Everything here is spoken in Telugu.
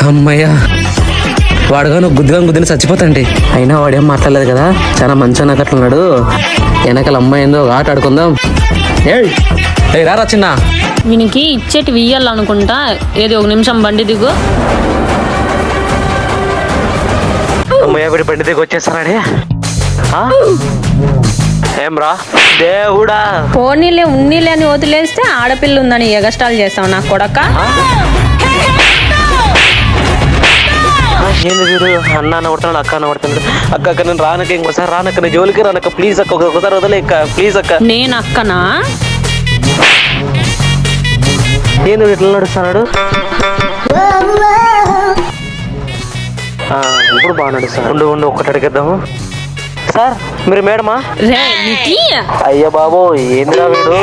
అమ్మయ్యా, వాడుగా గుద్దుని చచ్చిపోతాండి. అయినా వాడేం మాట్లాడలేదు కదా, చాలా మంచి అన్నట్లున్నాడు. వెనకాల అమ్మాయి ఏందో ఆట ఆడుకుందాం. ఏ రారా చిన్న, వీనికి ఇచ్చేటి వెయ్యాలనుకుంటా. ఏది ఒక నిమిషం బండి దిగు. అమ్మయ్య వీడి బండి దిగి వచ్చేస్తాడే. ఏం రా దేవుడా, పోనీలే ఉన్నీలే అని వదిలేస్తే ఆడపిల్ల ఉందని ఎగస్టాల్ చేస్తావు నా కొడక. ఏంది వీడు అన్న నవ్వుతున్నాడు, అక్క నవ్వుతున్నాడు. అక్క నేను రానక్క, ఇంకోసారి రానక్క, నీ జోలికి రానక్క, ప్లీజ్ అక్క, ఒకసారి వదిలే అక్క, ప్లీజ్ అక్క. నేను అక్కనా? ఏంది ఇట్లా నడుస్తున్నాడు? ఇప్పుడు బాగా నడుస్తాడు. ఉండు ఒక్కటి అడిగిద్దాము. సార్ మీరు మేడమా? రే అయ్య బాబో ఏందిరా వీడు.